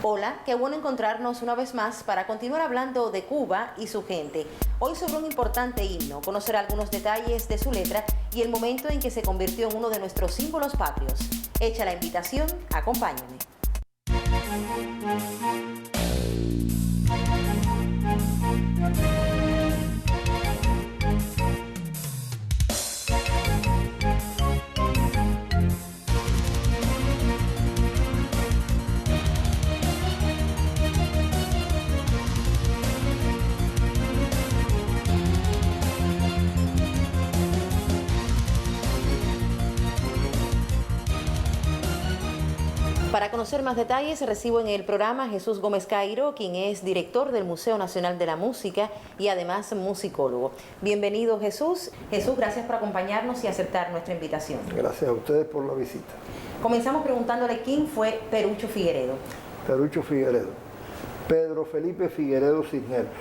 Hola, qué bueno encontrarnos una vez más para continuar hablando de Cuba y su gente. Hoy sobre un importante himno, conocer algunos detalles de su letra y el momento en que se convirtió en uno de nuestros símbolos patrios. Hecha la invitación, acompáñame. Para conocer más detalles, recibo en el programa a Jesús Gómez Cairo, quien es director del Museo Nacional de la Música y además musicólogo. Bienvenido, Jesús. Jesús, gracias por acompañarnos y aceptar nuestra invitación. Gracias a ustedes por la visita. Comenzamos preguntándole quién fue Perucho Figueredo. Perucho Figueredo. Pedro Felipe Figueredo Cisneros.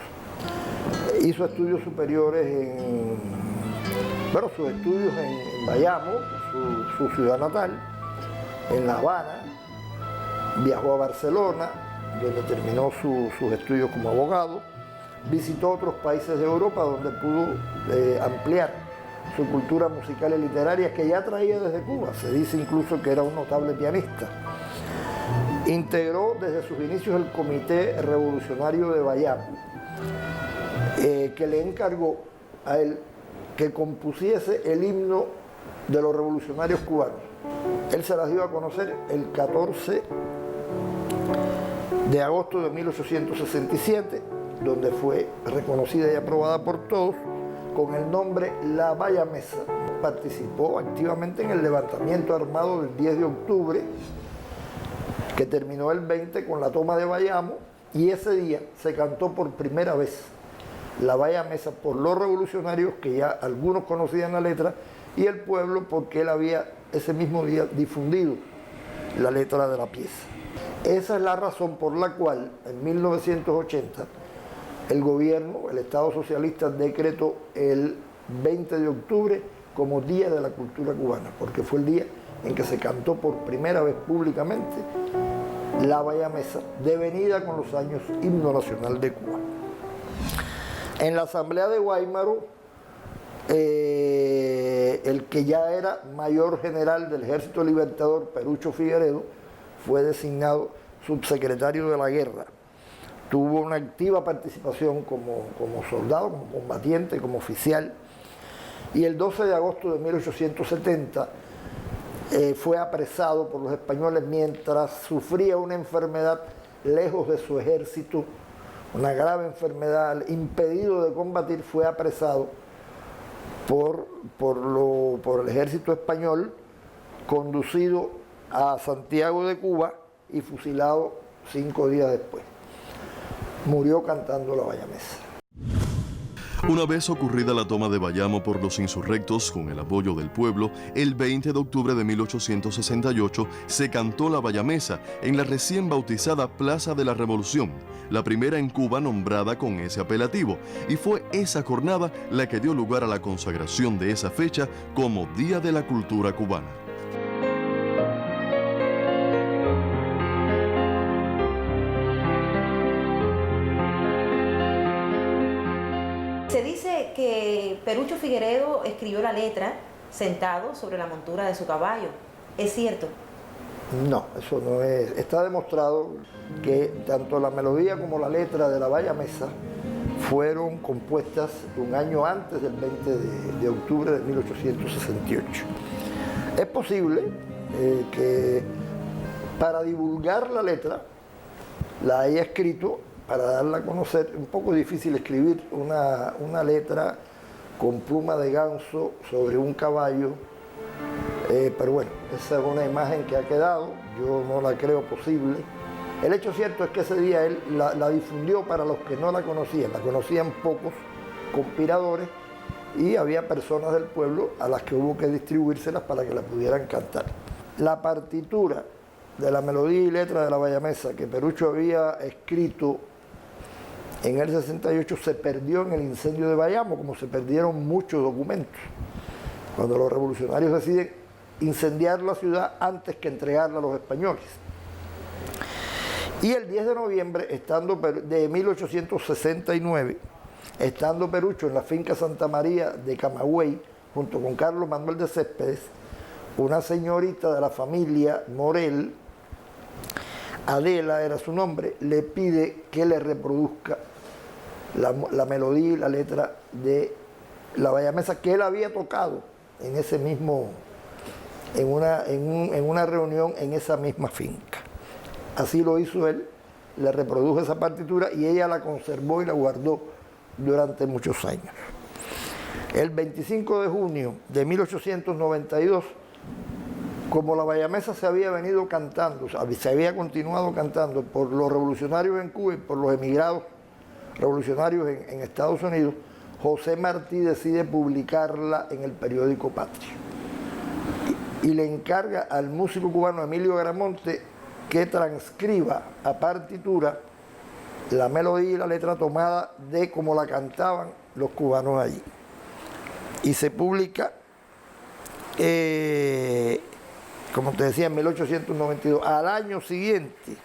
Hizo estudios superiores sus estudios en Bayamo, su ciudad natal, en La Habana. Viajó a Barcelona, donde terminó sus estudios como abogado. Visitó otros países de Europa, donde pudo ampliar su cultura musical y literaria, que ya traía desde Cuba. Se dice incluso que era un notable pianista. Integró desde sus inicios el Comité Revolucionario de Bayamo, que le encargó a él que compusiese el himno de los revolucionarios cubanos. Él se las dio a conocer el 14 de agosto de 1867, donde fue reconocida y aprobada por todos con el nombre La Bayamesa. Participó activamente en el levantamiento armado del 10 de octubre, que terminó el 20 con la toma de Bayamo, y ese día se cantó por primera vez La Bayamesa por los revolucionarios, que ya algunos conocían la letra, y el pueblo, porque él había ese mismo día difundido la letra de la pieza. Esa es la razón por la cual en 1980 el gobierno, el Estado socialista, decretó el 20 de octubre como Día de la Cultura Cubana, porque fue el día en que se cantó por primera vez públicamente La Bayamesa, devenida con los años himno nacional de Cuba. En la Asamblea de Guaymaro, el que ya era mayor general del Ejército Libertador, Perucho Figueredo, fue designado subsecretario de la guerra. Tuvo una activa participación como soldado, como combatiente, como oficial, y el 12 de agosto de 1870 fue apresado por los españoles mientras sufría una enfermedad lejos de su ejército, una grave enfermedad. Impedido de combatir, fue apresado por el ejército español, conducido a Santiago de Cuba y fusilado 5 días después. Murió cantando La Bayamesa. Una vez ocurrida la toma de Bayamo por los insurrectos con el apoyo del pueblo, el 20 de octubre de 1868 se cantó La Bayamesa en la recién bautizada Plaza de la Revolución, la primera en Cuba nombrada con ese apelativo, y fue esa jornada la que dio lugar a la consagración de esa fecha como Día de la Cultura Cubana. Se dice que Perucho Figueredo escribió la letra sentado sobre la montura de su caballo. ¿Es cierto? No, eso no es. Está demostrado que tanto la melodía como la letra de La Bayamesa fueron compuestas un año antes del 20 de octubre de 1868. Es posible que para divulgar la letra la haya escrito para darla a conocer. Un poco difícil escribir una letra con pluma de ganso sobre un caballo, pero bueno, esa es una imagen que ha quedado, yo no la creo posible. El hecho cierto es que ese día él la difundió para los que no la conocían pocos conspiradores, y había personas del pueblo a las que hubo que distribuírselas para que la pudieran cantar. La partitura de la melodía y letra de La Bayamesa que Perucho había escrito en el 68 se perdió en el incendio de Bayamo, como se perdieron muchos documentos, cuando los revolucionarios deciden incendiar la ciudad antes que entregarla a los españoles. Y el 10 de noviembre, de 1869, estando Perucho en la finca Santa María de Camagüey, junto con Carlos Manuel de Céspedes, una señorita de la familia Morel, Adela era su nombre, le pide que le reproduzca la melodía y la letra de la Bayamesa que él había tocado en ese mismo, en una reunión en esa misma finca. Así lo hizo él, le reprodujo esa partitura y ella la conservó y la guardó durante muchos años. El 25 de junio de 1892, como la Bayamesa se había venido cantando, se había continuado cantando por los revolucionarios en Cuba y por los emigrados revolucionarios en Estados Unidos, José Martí decide publicarla en el periódico Patria y le encarga al músico cubano Emilio Gramonte que transcriba a partitura la melodía y la letra tomada de como la cantaban los cubanos allí. Y se publica, como te decía, en 1892. Al año siguiente,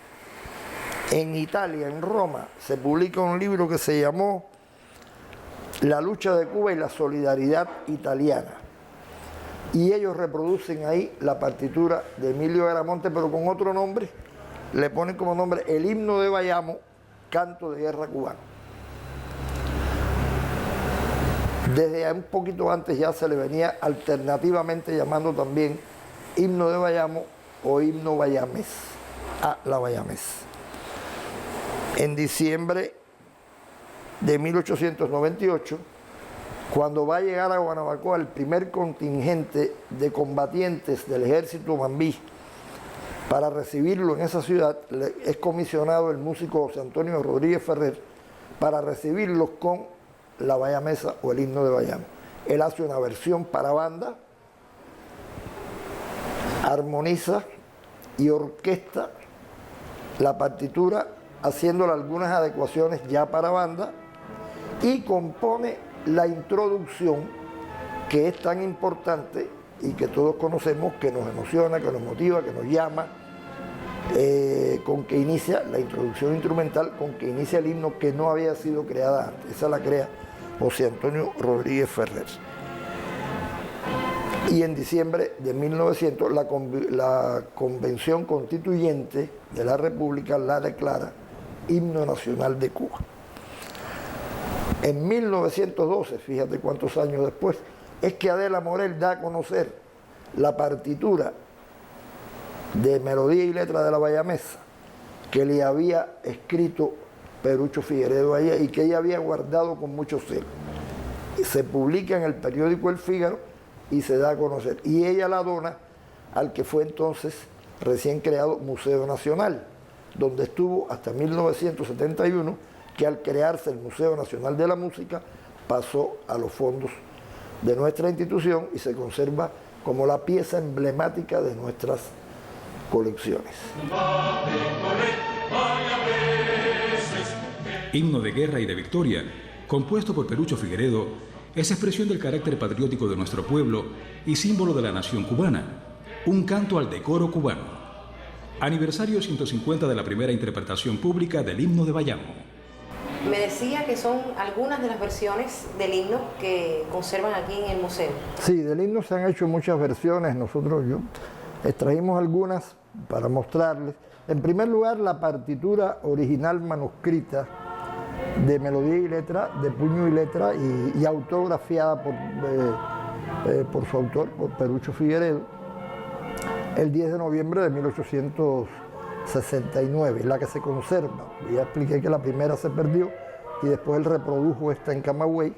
en Italia, en Roma, se publica un libro que se llamó La lucha de Cuba y la solidaridad italiana. Y ellos reproducen ahí la partitura de Emilio Gramonte, pero con otro nombre. Le ponen como nombre El himno de Bayamo, canto de guerra cubano. Desde un poquito antes ya se le venía alternativamente llamando también himno de Bayamo o himno bayamés, a la Bayamés. En diciembre de 1898, cuando va a llegar a Guanabacoa el primer contingente de combatientes del ejército Mambí para recibirlo en esa ciudad, es comisionado el músico José Antonio Rodríguez Ferrer para recibirlos con la Bayamesa o el himno de Bayamo. Él hace una versión para banda, armoniza y orquesta la partitura, haciéndole algunas adecuaciones ya para banda, y compone la introducción, que es tan importante y que todos conocemos, que nos emociona, que nos motiva, que nos llama, con que inicia la introducción instrumental, con que inicia el himno, que no había sido creada antes. Esa la crea José Antonio Rodríguez Ferrer. Y en diciembre de 1900 la Convención Constituyente de la República la declara himno nacional de Cuba. En 1912, fíjate cuántos años después, es que Adela Morel da a conocer la partitura de melodía y letra de la Bayamesa que le había escrito Perucho Figueredo a ella y que ella había guardado con mucho celo. Se publica en el periódico El Fígaro y se da a conocer. Y ella la dona al que fue entonces recién creado Museo Nacional, donde estuvo hasta 1971, que al crearse el Museo Nacional de la Música pasó a los fondos de nuestra institución y se conserva como la pieza emblemática de nuestras colecciones. Himno de guerra y de victoria, compuesto por Perucho Figueredo, es expresión del carácter patriótico de nuestro pueblo y símbolo de la nación cubana, un canto al decoro cubano. Aniversario 150 de la primera interpretación pública del himno de Bayamo. Me decía que son algunas de las versiones del himno que conservan aquí en el museo. Sí, del himno se han hecho muchas versiones. Nosotros extrajimos algunas para mostrarles. En primer lugar, la partitura original manuscrita de melodía y letra, de puño y letra, y autografiada por su autor, por Perucho Figueredo, el 10 de noviembre de 1869, la que se conserva. Ya expliqué que la primera se perdió y después él reprodujo esta en Camagüey,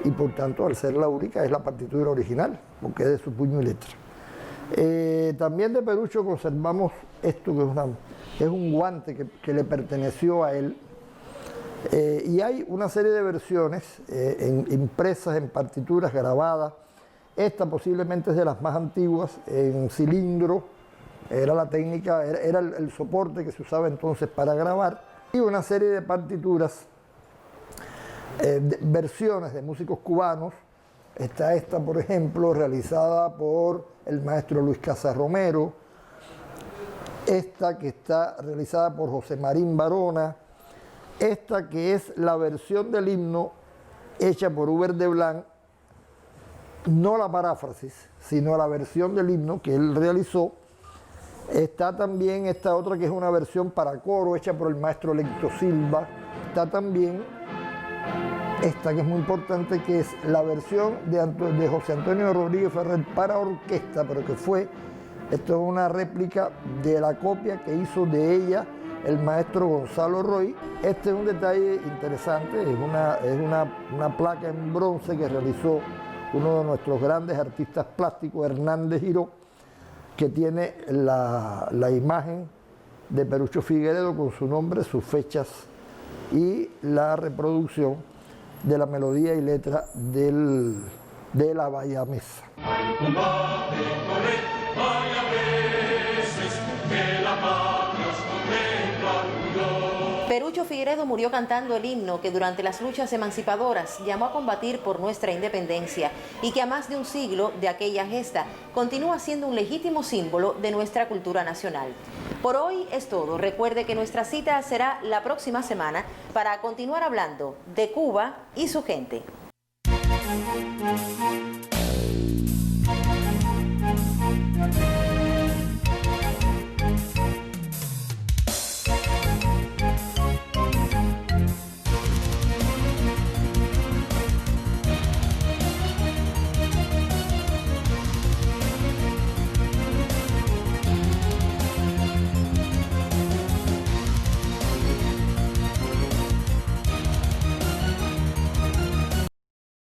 y por tanto, al ser la única, es la partitura original, porque es de su puño y letra. También de Perucho conservamos esto, que es un guante que le perteneció a él. Y hay una serie de versiones impresas en partituras grabadas. Esta posiblemente es de las más antiguas, en cilindro. Era la técnica, era el soporte que se usaba entonces para grabar. Y una serie de partituras, versiones de músicos cubanos. Está esta, por ejemplo, realizada por el maestro Luis Casas Romero. esta que está realizada por José Marín Barona, esta que es la versión del himno hecha por Hubert de Blanc, no la paráfrasis, sino la versión del himno que él realizó. Está también esta otra que es una versión para coro hecha por el maestro Lecto Silva. Está también esta que es muy importante, que es la versión de José Antonio Rodríguez Ferrer para orquesta, pero que fue, esto es una réplica de la copia que hizo de ella el maestro Gonzalo Roy. Este es un detalle interesante, es una placa en bronce que realizó uno de nuestros grandes artistas plásticos, Hernández Giró, que tiene la imagen de Perucho Figueredo con su nombre, sus fechas y la reproducción de la melodía y letra de la Bayamesa. Perucho Figueredo murió cantando el himno que durante las luchas emancipadoras llamó a combatir por nuestra independencia y que a más de un siglo de aquella gesta continúa siendo un legítimo símbolo de nuestra cultura nacional. Por hoy es todo. Recuerde que nuestra cita será la próxima semana para continuar hablando de Cuba y su gente.